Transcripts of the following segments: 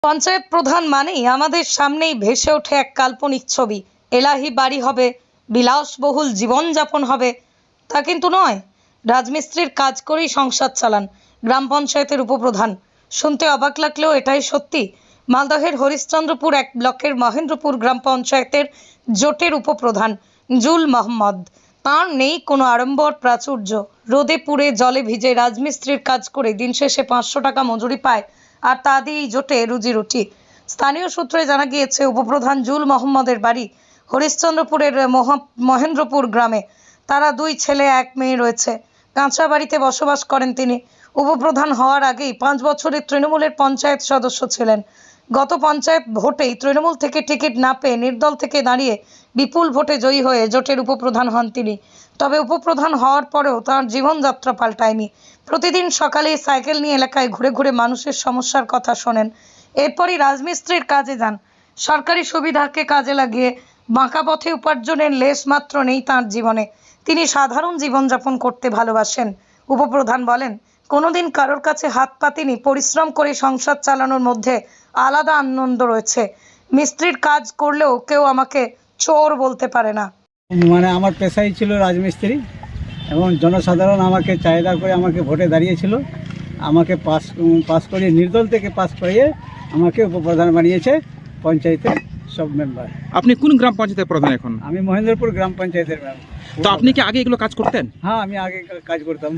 পঞ্চায়েত প্রধান মানেই আমাদের সামনেই ভেসে ওঠে এক কাল্পনিক ছবি। এলাহি বাড়ি হবে, বিলাসবহুল জীবনযাপন হবে, তা কিন্তু নয়। রাজমিস্ত্রির কাজ করেই সংসার চালান গ্রাম পঞ্চায়েতের উপপ্রধান। শুনতে অবাক লাগলেও এটাই সত্যি। মালদহের হরিশ্চন্দ্রপুর এক ব্লকের মহেন্দ্রপুর গ্রাম পঞ্চায়েতের জোটের উপপ্রধান জুল মোহাম্মদ। তাঁর নেই কোনো আড়ম্বর প্রাচুর্য। রোদে পুড়ে জলে ভিজে রাজমিস্ত্রির কাজ করে দিন শেষে 500 টাকা মজুরি পায়, আর তা দিয়েই জোটে রুজি রুটি। স্থানীয় সূত্রে জানা গিয়েছে, উপপ্রধান জুল মোহাম্মদের বাড়ি হরিশ্চন্দ্রপুরের মহেন্দ্রপুর গ্রামে। তারা 2 ছেলে 1 মেয়ে রয়েছে। কাঁচা বাড়িতে বসবাস করেন তিনি। উপপ্রধান হওয়ার আগেই 5 বছরের তৃণমূলের পঞ্চায়েত সদস্য ছিলেন। গত পঞ্চায়েত ভোটেই তৃণমূল থেকে টিকিট না পেয়ে নির্দল থেকে দাঁড়িয়ে বিপুল ভোটে জয়ী হয়ে জোটের উপপ্রধান হন তিনি। তবে উপপ্রধান হওয়ার পরেও তাঁর জীবনযাত্রা পাল্টায়নি। প্রতিদিন সকালে সাইকেল নিয়ে এলাকায় ঘুরে ঘুরে মানুষের সমস্যার কথা শোনেন। এরপরই রাজমিস্ত্রির কাজে যান। সরকারি সুবিধাকে কাজে লাগিয়ে বাঁকা পথে উপার্জনের লেশ মাত্র নেই তাঁর জীবনে। তিনি সাধারণ জীবনযাপন করতে ভালোবাসেন। উপপ্রধান বলেন, কোনোদিন কারোর কাছে হাত পাতিনি। পরিশ্রম করে সংসার চালানোর মধ্যে আলাদা আনন্দ রয়েছে। মিস্ত্রির কাজ করলেও কেউ আমাকে চোর বলতে পারে না। মানে আমার পেশাই ছিল রাজমিস্ত্রি, এবং জনসাধারণ আমাকে চাহিদা করে আমাকে ভোটে দাঁড়িয়েছিল। আমাকে পাস করিয়ে, নির্দল থেকে পাস করিয়ে আমাকে উপপ্রধান বানিয়েছে পঞ্চায়েতের সব মেম্বার। আপনি কোন গ্রাম পঞ্চায়েতের প্রধান এখন? আমি মহেন্দ্রপুর গ্রাম পঞ্চায়েতের মেম্বার। তো আপনি কি আগে এগুলো কাজ করতেন? হ্যাঁ, আমি আগে কাজ করতাম।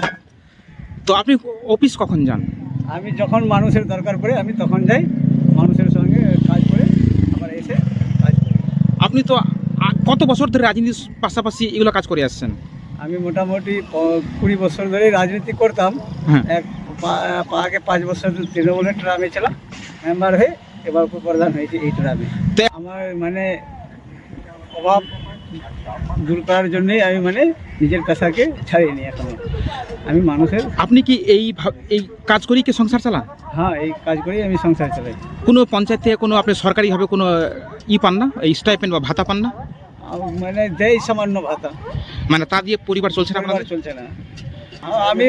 তো আপনি অফিস কখন যান? আমি যখন মানুষের দরকার পড়ে আমি তখন যাই, মানুষের সঙ্গে কাজ করে আবার এসে কাজ করি। আপনি তো কত বছর ধরে রাজনীতির পাশাপাশি এগুলো কাজ করে আসছেন? আমি মোটামুটি 20 বছর ধরে রাজনীতি করতাম। হ্যাঁ। আগে 5 বছর তৃণমূলের ট্রামে ছিলাম মেম্বার হয়ে, এবার উপপ্রধান হয়েছে এই ট্রামে। আমার মানে অভাব দূর করার জন্যই আমি মানে নিজের পেশাকে ছাড়িনি এখনো। আমি মানুষের। আপনি কি এই কাজ করেই কি সংসার চালান? হ্যাঁ, এই কাজ করেই আমি সংসার চালাই। কোনো পঞ্চায়েত থেকে কোনো আপনি সরকারিভাবে কোনো পান না, এই স্টাইপেন্ড বা ভাতা পান না? মানে দেয় সামান্য ভাতা, মানে তা দিয়ে পরিবার চলছে না? পরিবার চলছে না। আমি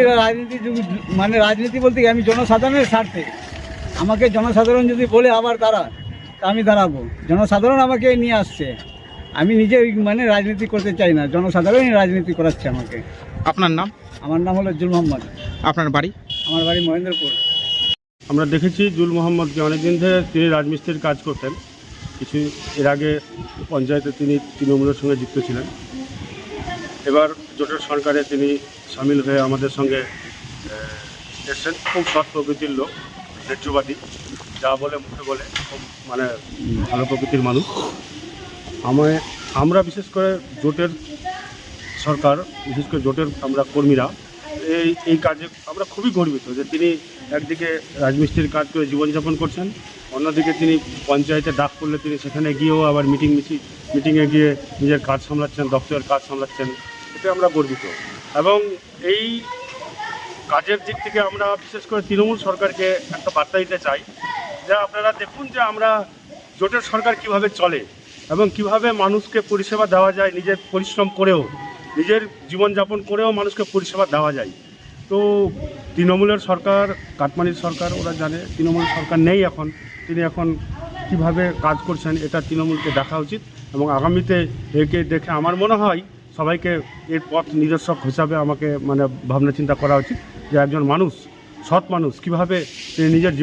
রাজনীতি বলতে কি, আমি জনসাধারণের স্বার্থে। আমাকে জনসাধারণ যদি বলে আবার দাঁড়া, তা আমি দাঁড়াবো। জনসাধারণ আমাকে নিয়ে আসছে, আমি নিজে মানে রাজনীতি করতে চাই না, জনসাধারণই রাজনীতি করাচ্ছে আমাকে। আপনার নাম? আমার নাম হলো জুল মোহাম্মদ। আপনার বাড়ি? আমার বাড়ি মহেন্দ্রপুর। আমরা দেখেছি জুল মোহাম্মদকে অনেকদিন ধরে তিনি রাজমিস্ত্রির কাজ করতেন। এর আগে পঞ্চায়েতে তিনি তৃণমূলের সঙ্গে যুক্ত ছিলেন। এবার জোটের সরকারে তিনি সামিল হয়ে আমাদের সঙ্গে এসেছেন। খুব সৎ প্রকৃতির লোক, ন্যায্যবাদী, যা বলে মুখে বলে, খুব মানে ভালো প্রকৃতির মানুষ। আমরা বিশেষ করে জোটের সরকার, বিশেষ করে জোটের আমরা কর্মীরা এই কাজে আমরা খুবই গর্বিত যে তিনি একদিকে রাজমিস্ত্রির কাজ করে জীবনযাপন করছেন, অন্যদিকে তিনি পঞ্চায়েতে ডাক করলে তিনি সেখানে গিয়েও আবার মিটিংয়ে গিয়ে নিজের কাজ সামলাচ্ছেন, দপ্তরের কাজ সামলাচ্ছেন। এতে আমরা গর্বিত। এবং এই কাজের দিক থেকে আমরা বিশেষ করে তৃণমূল সরকারকে একটা বার্তা দিতে চাই যে আপনারা দেখুন যে আমরা জোটের সরকার কিভাবে চলে এবং কিভাবে মানুষকে পরিষেবা দেওয়া যায়, নিজের পরিশ্রম করেও, নিজের জীবনযাপন করেও মানুষকে পরিষেবা দেওয়া যায়। তো তৃণমূলের সরকার, কাটমানির সরকার, ওরা জানে তৃণমূল সরকার নেই এখন। তিনি এখন কিভাবে কাজ করছেন এটা তৃণমূলকে দেখা উচিত, এবং আগামীতে একে দেখে আমার মনে হয় সবাইকে এর পথ নিদর্শক হিসাবে আমাকে মানে ভাবনা চিন্তা করা উচিত যে একজন মানুষ, সৎ মানুষ, কীভাবে তিনি নিজের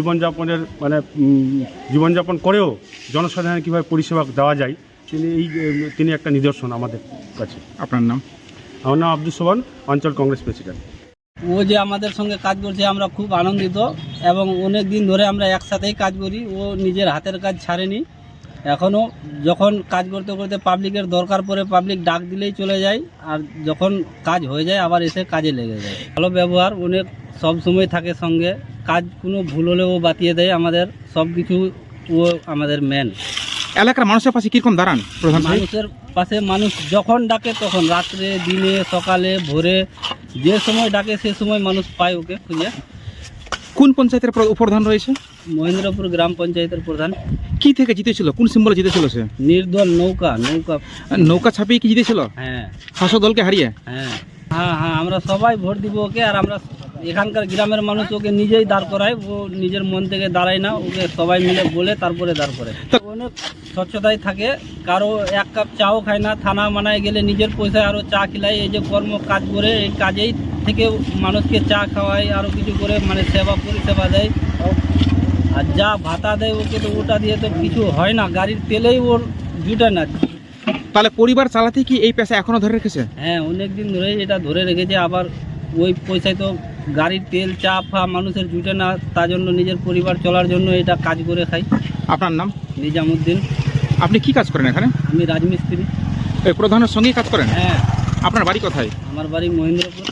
জীবনযাপন করেও জনসাধারণের কীভাবে পরিষেবা দেওয়া যায়, তিনি একটা নিদর্শন আমাদের কাছে। আপনার নাম? আমার নাম আব্দুল সোবান, অঞ্চল কংগ্রেস প্রেসিডেন্ট। ও যে আমাদের সঙ্গে কাজ করছে আমরা খুব আনন্দিত, এবং অনেক দিন ধরে আমরা একসাথেই কাজ করি। ও নিজের হাতের কাজ ছাড়েনি। এখনও যখন কাজ করতে করতে পাবলিকের দরকার পড়ে, পাবলিক ডাক দিলেই চলে যায়, আর যখন কাজ হয়ে যায় আবার এসে কাজে লেগে যায়। ভালো ব্যবহার, অনেক সব সময় থাকে সঙ্গে। কাজ কোনো ভুল হলে ও বাতিয়ে দেয় আমাদের সব কিছু। ও আমাদের মেন। এলাকার মানুষের পাশে কীরকম দাঁড়ান প্রধান? মানুষের পাশে মানুষ যখন ডাকে তখন, রাত্রে, দিনে, সকালে, ভোরে, যে সময় ডাকে সে সময় মানুষ পায় ওকে খুঁজে। কোন পঞ্চায়েতের উপপ্রধান রয়েছে? মহেন্দ্রপুর গ্রাম পঞ্চায়েতের প্রধান। কি থেকে জিতেছিল? কোন সিম্বলে জিতেছিল সে? নির্দল নৌকা। নৌকা ছাপিয়ে কি জিতেছিল? হ্যাঁ। শাসক দলকে হারিয়ে? হ্যাঁ, আমরা সবাই ভোট দিব ওকে, আর আমরা এখানকার গ্রামের মানুষ ওকে নিজেই দাঁড় করায়, ও নিজের মন থেকে দাঁড়ায় না, ওকে সবাই মিলে বলে তারপরে দাঁড় করে। অনেক স্বচ্ছতায় থাকে, কারো এক কাপ চাও খায় না, থানা মানায় গেলে নিজের পয়সায় আরও চা খিলায়। এই যে কর্ম কাজ করে, এই কাজেই থেকে মানুষকে চা খাওয়ায়, আরও কিছু করে মানে সেবা পরিষেবা দেয়। আর যা ভাতা দেয় ওকে, তো ওটা দিয়ে তো কিছু হয় না, গাড়ির তেলেই ওর জুটে না। তাহলে পরিবার চালাতে কি এই পেশা এখনো ধরে রেখেছে? হ্যাঁ, অনেক দিন ধরেই এটা ধরে রেখেছে। আবার ওই পয়সায় তো গাড়ির তেল চা ফা মানুষের জুটে না, তার জন্য নিজের পরিবার চলার জন্য এটা কাজ করে খাই। আপনার নাম? নিজামুদ্দিন। আপনি কি কাজ করেন এখানে? আমি রাজমিস্ত্রি। এই প্রধানের সঙ্গেই কাজ করেন? হ্যাঁ। আপনার বাড়ি কোথায়? আমার বাড়ি মহেন্দ্রপুর।